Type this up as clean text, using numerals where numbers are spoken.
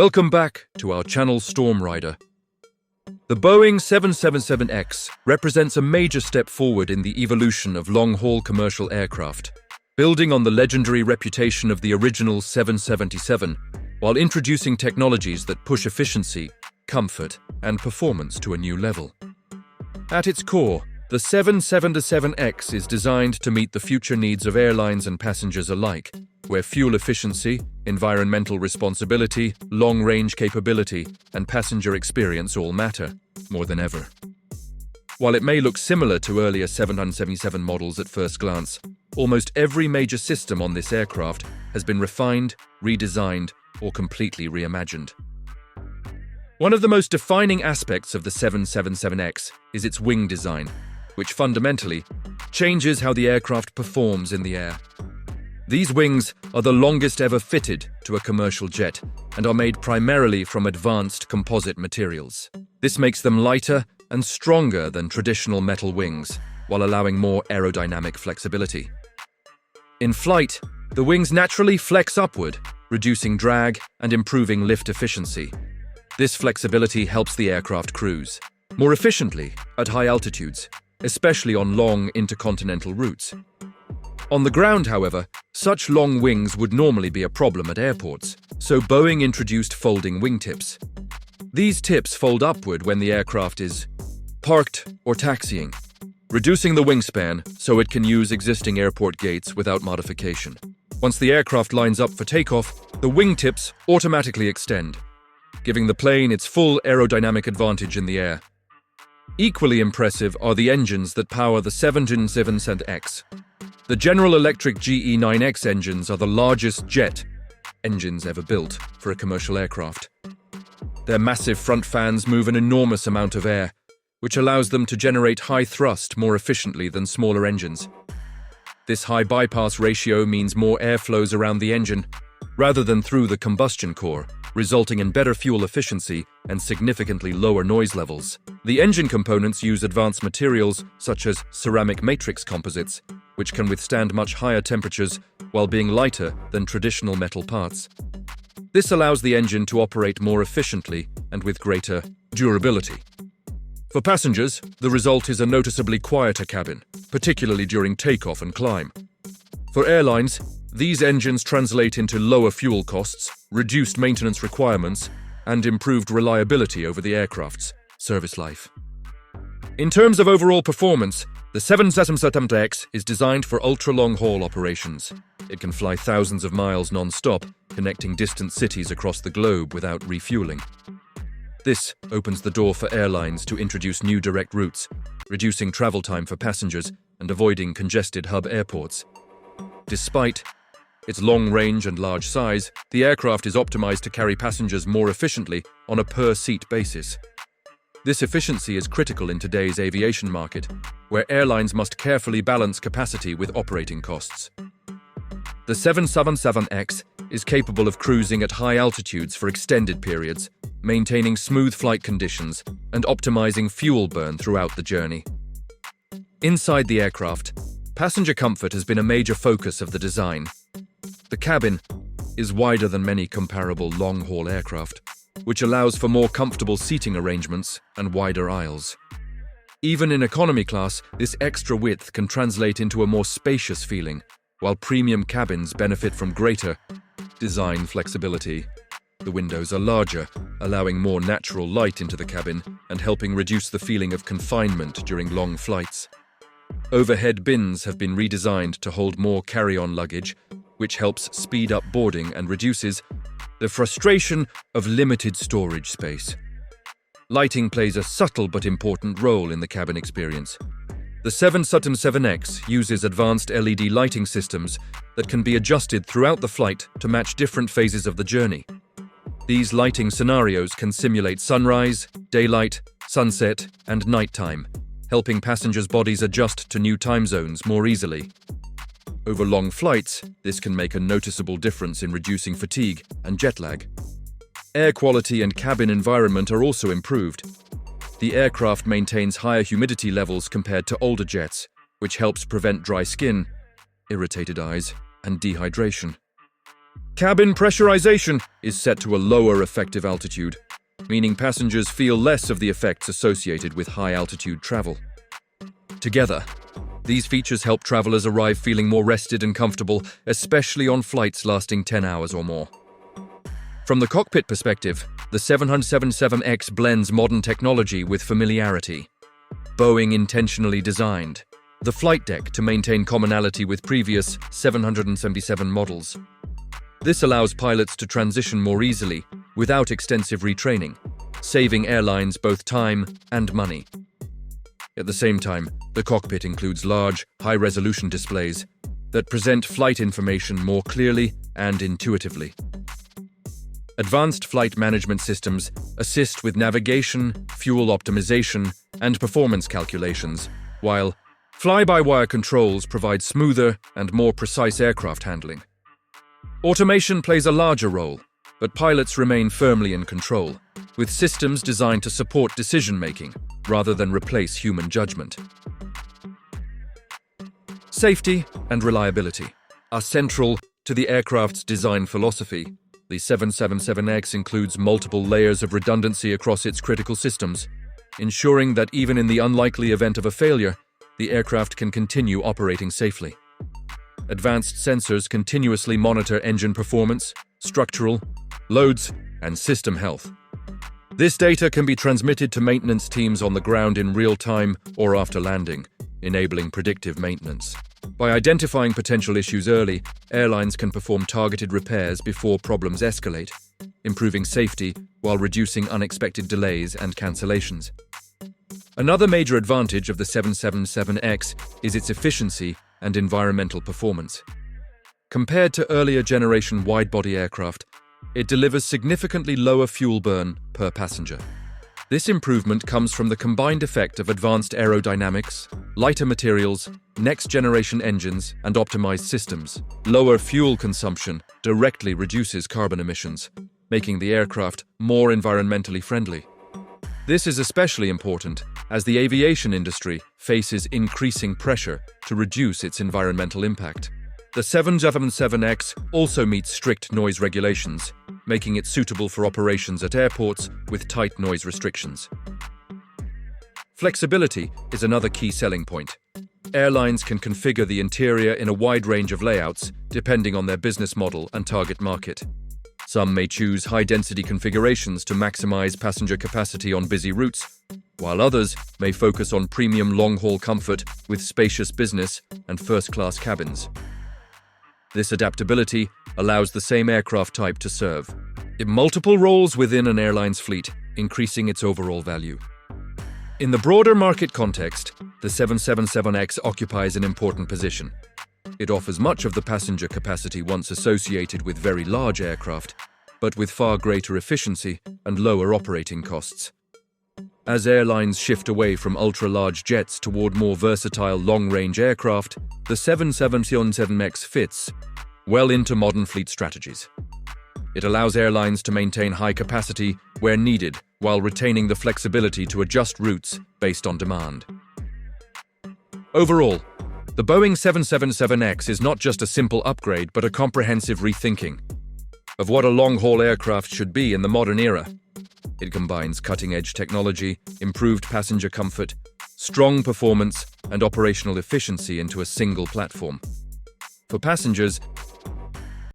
Welcome back to our channel Storm Rider. The Boeing 777X represents a major step forward in the evolution of long-haul commercial aircraft, building on the legendary reputation of the original 777, while introducing technologies that push efficiency, comfort, and performance to a new level. At its core, the 777X is designed to meet the future needs of airlines and passengers alike, where fuel efficiency, environmental responsibility, long-range capability, and passenger experience all matter more than ever. While it may look similar to earlier 777 models at first glance, almost every major system on this aircraft has been refined, redesigned, or completely reimagined. One of the most defining aspects of the 777X is its wing design, which fundamentally changes how the aircraft performs in the air. These wings are the longest ever fitted to a commercial jet and are made primarily from advanced composite materials. This makes them lighter and stronger than traditional metal wings, while allowing more aerodynamic flexibility. In flight, the wings naturally flex upward, reducing drag and improving lift efficiency. This flexibility helps the aircraft cruise more efficiently at high altitudes, especially on long intercontinental routes. On the ground, however, such long wings would normally be a problem at airports, so Boeing introduced folding wingtips. These tips fold upward when the aircraft is parked or taxiing, reducing the wingspan so it can use existing airport gates without modification. Once the aircraft lines up for takeoff, the wingtips automatically extend, giving the plane its full aerodynamic advantage in the air. Equally impressive are the engines that power the 777X. The General Electric GE9X engines are the largest jet engines ever built for a commercial aircraft. Their massive front fans move an enormous amount of air, which allows them to generate high thrust more efficiently than smaller engines. This high bypass ratio means more air flows around the engine, rather than through the combustion core, resulting in better fuel efficiency and significantly lower noise levels. The engine components use advanced materials such as ceramic matrix composites, which can withstand much higher temperatures while being lighter than traditional metal parts. This allows the engine to operate more efficiently and with greater durability. For passengers, the result is a noticeably quieter cabin, particularly during takeoff and climb. For airlines, these engines translate into lower fuel costs, reduced maintenance requirements, and improved reliability over the aircraft's service life. In terms of overall performance, the 777X is designed for ultra-long-haul operations. It can fly thousands of miles non-stop, connecting distant cities across the globe without refueling. This opens the door for airlines to introduce new direct routes, reducing travel time for passengers and avoiding congested hub airports. Despite its long range and large size, the aircraft is optimized to carry passengers more efficiently on a per-seat basis. This efficiency is critical in today's aviation market, where airlines must carefully balance capacity with operating costs. The 777X is capable of cruising at high altitudes for extended periods, maintaining smooth flight conditions and optimizing fuel burn throughout the journey. Inside the aircraft, passenger comfort has been a major focus of the design. The cabin is wider than many comparable long-haul aircraft, which allows for more comfortable seating arrangements and wider aisles. Even in economy class, this extra width can translate into a more spacious feeling, while premium cabins benefit from greater design flexibility. The windows are larger, allowing more natural light into the cabin and helping reduce the feeling of confinement during long flights. Overhead bins have been redesigned to hold more carry-on luggage, which helps speed up boarding and reduces the frustration of limited storage space. Lighting plays a subtle but important role in the cabin experience. The 777X uses advanced LED lighting systems that can be adjusted throughout the flight to match different phases of the journey. These lighting scenarios can simulate sunrise, daylight, sunset, and nighttime, helping passengers' bodies adjust to new time zones more easily. Over long flights, this can make a noticeable difference in reducing fatigue and jet lag. Air quality and cabin environment are also improved. The aircraft maintains higher humidity levels compared to older jets, which helps prevent dry skin, irritated eyes, and dehydration. Cabin pressurization is set to a lower effective altitude, meaning passengers feel less of the effects associated with high-altitude travel. Together, these features help travelers arrive feeling more rested and comfortable, especially on flights lasting 10 hours or more. From the cockpit perspective, the 777X blends modern technology with familiarity. Boeing intentionally designed the flight deck to maintain commonality with previous 777 models. This allows pilots to transition more easily without extensive retraining, saving airlines both time and money. At the same time, the cockpit includes large, high-resolution displays that present flight information more clearly and intuitively. Advanced flight management systems assist with navigation, fuel optimization, and performance calculations, while fly-by-wire controls provide smoother and more precise aircraft handling. Automation plays a larger role, but pilots remain firmly in control, with systems designed to support decision-making rather than replace human judgment. Safety and reliability are central to the aircraft's design philosophy. The 777X includes multiple layers of redundancy across its critical systems, ensuring that even in the unlikely event of a failure, the aircraft can continue operating safely. Advanced sensors continuously monitor engine performance, structural, loads, and system health. This data can be transmitted to maintenance teams on the ground in real time or after landing, enabling predictive maintenance. By identifying potential issues early, airlines can perform targeted repairs before problems escalate, improving safety while reducing unexpected delays and cancellations. Another major advantage of the 777X is its efficiency and environmental performance. Compared to earlier generation widebody aircraft, it delivers significantly lower fuel burn per passenger. This improvement comes from the combined effect of advanced aerodynamics, lighter materials, next-generation engines, and optimized systems. Lower fuel consumption directly reduces carbon emissions, making the aircraft more environmentally friendly. This is especially important as the aviation industry faces increasing pressure to reduce its environmental impact. The 777X also meets strict noise regulations, making it suitable for operations at airports with tight noise restrictions. Flexibility is another key selling point. Airlines can configure the interior in a wide range of layouts, depending on their business model and target market. Some may choose high-density configurations to maximize passenger capacity on busy routes, while others may focus on premium long-haul comfort with spacious business and first-class cabins. This adaptability allows the same aircraft type to serve in multiple roles within an airline's fleet, increasing its overall value. In the broader market context, the 777X occupies an important position. It offers much of the passenger capacity once associated with very large aircraft, but with far greater efficiency and lower operating costs. As airlines shift away from ultra-large jets toward more versatile long-range aircraft, the 777X fits well into modern fleet strategies. It allows airlines to maintain high capacity where needed, while retaining the flexibility to adjust routes based on demand. Overall, the Boeing 777X is not just a simple upgrade, but a comprehensive rethinking of what a long-haul aircraft should be in the modern era. It combines cutting-edge technology, improved passenger comfort, strong performance, and operational efficiency into a single platform. For passengers,